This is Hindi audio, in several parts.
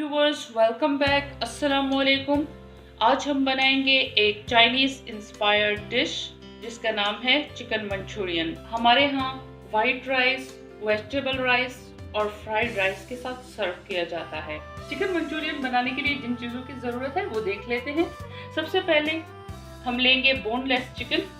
Viewers, welcome back. अस्सलाम वालेकुम। आज हम बनाएंगे एक चाइनीज़ इंस्पायर्ड डिश जिसका नाम है चिकन मंचूरियन। हमारे यहाँ वाइट राइस, वेजिटेबल राइस और फ्राइड राइस के साथ सर्व किया जाता है। चिकन मंचूरियन बनाने के लिए जिन चीज़ों की ज़रूरत है वो देख लेते हैं। सबसे पहले हम लेंगे बोनलेस चिकन,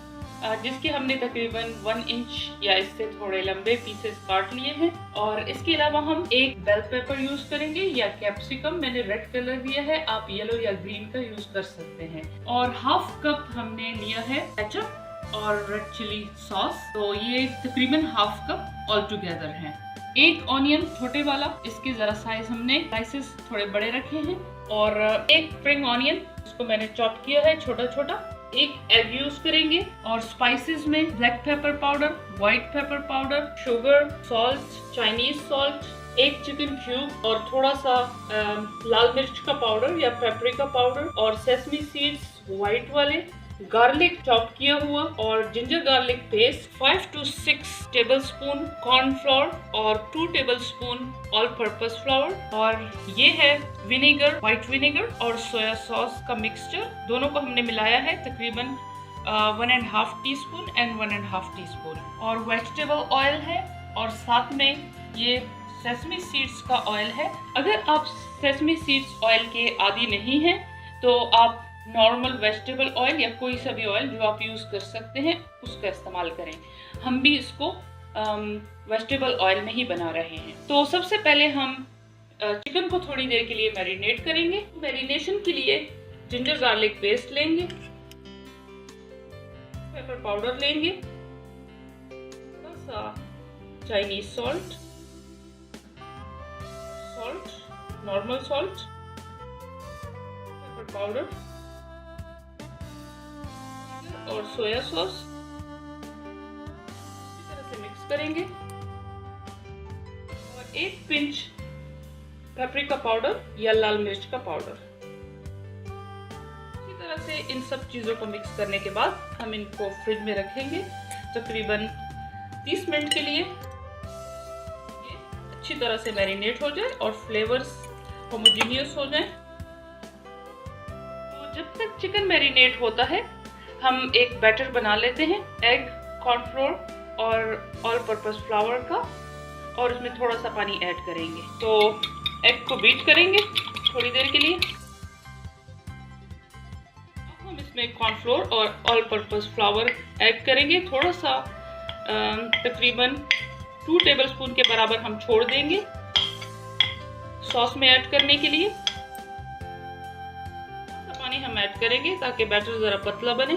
जिसके हमने तकरीबन 1 इंच या इससे थोड़े लंबे पीसेस काट लिए हैं। और इसके अलावा हम एक बेल पेपर यूज करेंगे या कैप्सिकम, मैंने रेड कलर दिया है, आप येलो या ग्रीन का यूज कर सकते हैं। और हाफ कप हमने लिया है केचप और रेड चिली सॉस, तो ये तकरीबन हाफ कप ऑल टुगेदर है। एक ऑनियन छोटे वाला, इसके जरा साइज हमने स्लाइसेस थोड़े बड़े रखे हैं। और एक स्प्रिंग ऑनियन, इसको मैंने चॉप किया है छोटा छोटा। एक एग यूज करेंगे। और स्पाइसेस में black pepper powder, white pepper powder, sugar, salt, Chinese salt, एक चिकन क्यूब और थोड़ा सा लाल मिर्च का पाउडर या पेपरिका पाउडर, और सेसमी सीड्स व्हाइट वाले, गार्लिक चॉप किया हुआ और ginger garlic paste, 5 to 6 tablespoon cornflour और 2 टेबलस्पून ऑल पर्पस फ्लावर। और ये है विनेगर, व्हाइट विनेगर और सोया सॉस का मिक्सचर, दोनों को हमने मिलाया है तकरीबन 1.5 टीस्पून एंड 1.5 टीस्पून। और वेजिटेबल ऑयल है और साथ में ये सेसमी सीड्स का ऑयल है। अगर आप सेसमी सीड्स ऑयल के आदी नहीं हैं तो आप नॉर्मल वेजिटेबल ऑयल या कोई सा भी ऑयल जो आप यूज़ कर सकते हैं उसका इस्तेमाल करें। हम भी इसको वेजिटेबल ऑयल में ही बना रहे हैं। तो सबसे पहले हम चिकन को थोड़ी देर के लिए मैरिनेट करेंगे। मैरिनेशन के लिए जिंजर गार्लिक पेस्ट लेंगे, पेपर पाउडर लेंगे, थोड़ा सा Chinese salt, normal salt, pepper powder और सोया सॉस, इस तरह से मिक्स करेंगे। और एक पिंच पेपरिका पाउडर या लाल मिर्च का पाउडर। इसी तरह से इन सब चीज़ों को मिक्स करने के बाद हम इनको फ्रिज में रखेंगे तकरीबन 30 मिनट के लिए। ये अच्छी तरह से मैरिनेट हो जाए और फ्लेवर्स होमोजेनियस हो जाए। तो जब तक चिकन मैरिनेट होता है हम एक बैटर बना लेते हैं एग, कॉर्नफ्लोर और ऑल पर्पस फ्लावर का, और उसमें थोड़ा सा पानी ऐड करेंगे। तो एग को बीट करेंगे थोड़ी देर के लिए। अब हम इसमें कॉर्नफ्लोर और ऑल पर्पस फ्लावर ऐड करेंगे। थोड़ा सा तकरीबन 2 टेबलस्पून के बराबर हम छोड़ देंगे सॉस में ऐड करने के लिए। पानी हम ऐड करेंगे ताकि बैटर जरा पतला बने।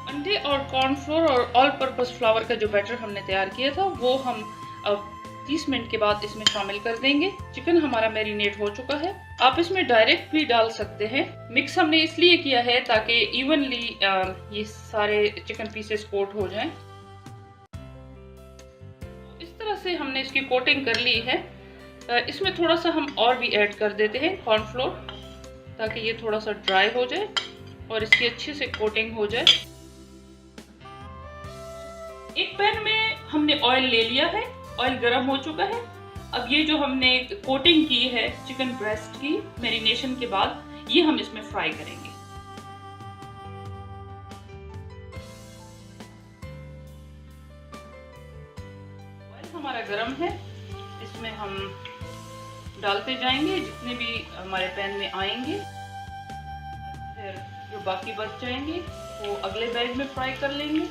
अंडे और कॉर्नफ्लोर और ऑल पर्पस फ्लावर का जो बैटर हमने तैयार किया था वो हम अब 30 मिनट के बाद इसमें शामिल कर देंगे। चिकन हमारा मैरिनेट हो चुका है। आप इसमें डायरेक्ट भी डाल सकते हैं। मिक्स हमने इसलिए किया है ताकि इवनली ये सारे चिकन पीसेस कोट हो जाएं। इस तरह से हमने इसकी कोटिंग कर ली है। इसमें थोड़ा सा हम और भी ऐड कर देते हैं कॉर्नफ्लोर, ताकि ये थोड़ा सा ड्राई हो जाए और इसकी अच्छे से कोटिंग हो जाए। एक पैन में हमने ऑयल ले लिया है, ऑयल गर्म हो चुका है। अब ये जो हमने कोटिंग की है चिकन ब्रेस्ट की मैरिनेशन के बाद, ये हम इसमें फ्राई करेंगे। ऑयल हमारा गर्म है, इसमें हम डालते जाएंगे जितने भी हमारे पैन में आएंगे। फिर जो बाकी बच जाएंगे वो अगले बैग में फ्राई कर लेंगे,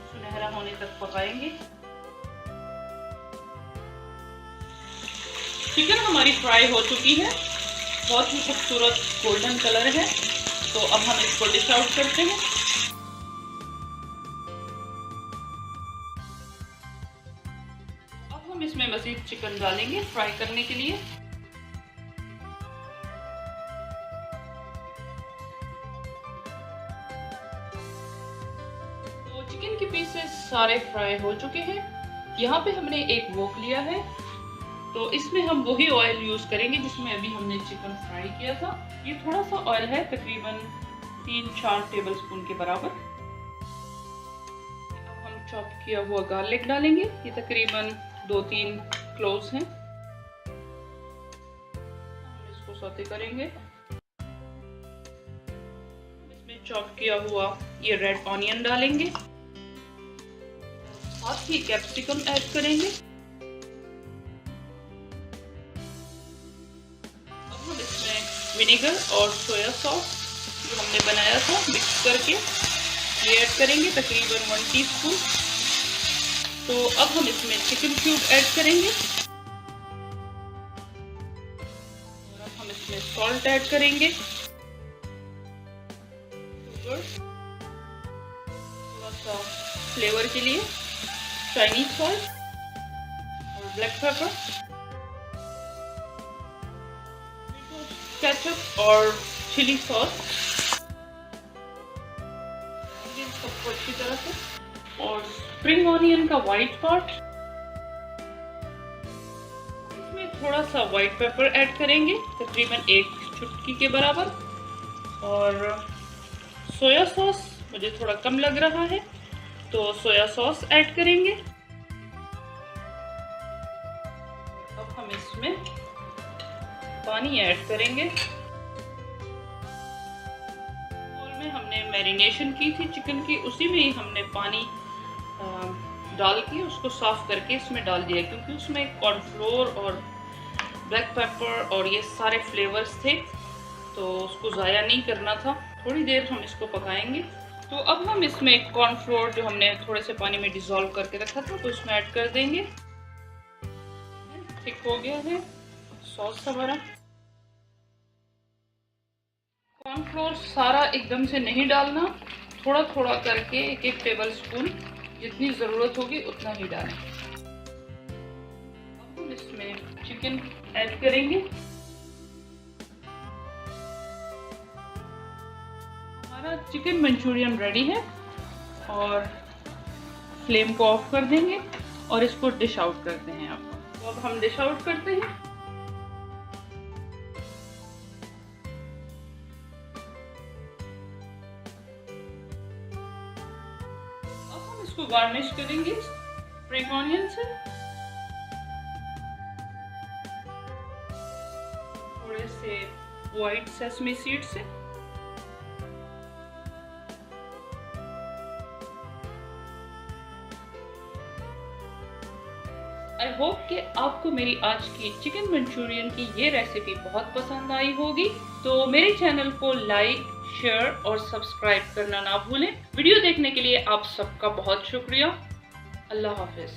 सुनहरा होने तक पकाएंगे। चिकन हमारी फ्राई हो चुकी है, बहुत ही खूबसूरत गोल्डन कलर है। तो अब हम इसको डिश आउट करते हैं। अब हम इसमें मज़ीद चिकन डालेंगे फ्राई करने के लिए। तो चिकन के पीसेस सारे फ्राई हो चुके हैं। यहाँ पे हमने एक वोक लिया है, तो इसमें हम वही ऑयल यूज करेंगे जिसमें अभी हमने चिकन फ्राई किया था। ये थोड़ा सा ऑयल है, तकरीबन 3-4 टेबलस्पून के बराबर। अब हम चॉप किया हुआ गार्लिक डालेंगे, ये तकरीबन 2-3 क्लोव्स हैं, हम इसको सौते करेंगे। इसमें चॉप किया हुआ ये रेड ऑनियन डालेंगे, साथ ही कैप्सिकम ऐड करेंगे। अब हम इसमें विनेगर और सोया सॉस जो हमने बनाया था मिक्स करके ये ऐड करेंगे, तकरीबन 1 टीस्पून। तो अब हम इसमें चिकन क्यूब ऐड करेंगे और अब हम इसमें सॉल्ट ऐड करेंगे, थोड़ा सा फ्लेवर के लिए चाइनीज सॉल्ट और ब्लैक पेपर, केचप और चिली सॉस सबको अच्छी तरह से, और स्प्रिंग ऑनियन का वाइट पार्ट, इसमें थोड़ा सा वाइट पेपर ऐड करेंगे तकरीबन 1 चुटकी के बराबर, और सोया सॉस मुझे थोड़ा कम लग रहा है तो सोया सॉस ऐड करेंगे। अब हम इसमें पानी ऐड करेंगे। बोल में हमने मैरिनेशन की थी चिकन की, उसी में ही हमने पानी डाल के उसको साफ करके इसमें डाल दिया, क्योंकि उसमें कॉर्नफ्लोर और ब्लैक पेपर और ये सारे फ्लेवर्स थे तो उसको ज़ाया नहीं करना था। थोड़ी देर हम इसको पकाएंगे। तो अब हम इसमें कॉर्नफ्लोर जो हमने थोड़े से पानी में डिज़ोल्व करके रखा था तो इसमें ऐड कर देंगे। ठीक हो गया है सॉस हमारा। कॉर्नफ्लोर सारा एकदम से नहीं डालना, थोड़ा थोड़ा करके 1-1 टेबल स्पून जितनी ज़रूरत होगी उतना ही डालें। अब हम इसमें चिकन ऐड करेंगे। हमारा चिकन मंचूरियन रेडी है और फ्लेम को ऑफ कर देंगे और इसको डिश आउट करते हैं। आप तो अब हम डिश आउट करते हैं। इसको गार्निश करेंगे स्प्रिंग ऑनियन से, थोड़े से व्हाइट सेसमी सीड से, आई होप कि आपको मेरी आज की चिकन मंचूरियन की ये रेसिपी बहुत पसंद आई होगी। तो मेरे चैनल को लाइक, शेयर और सब्सक्राइब करना ना भूलें। वीडियो देखने के लिए आप सबका बहुत शुक्रिया। अल्लाह हाफिज।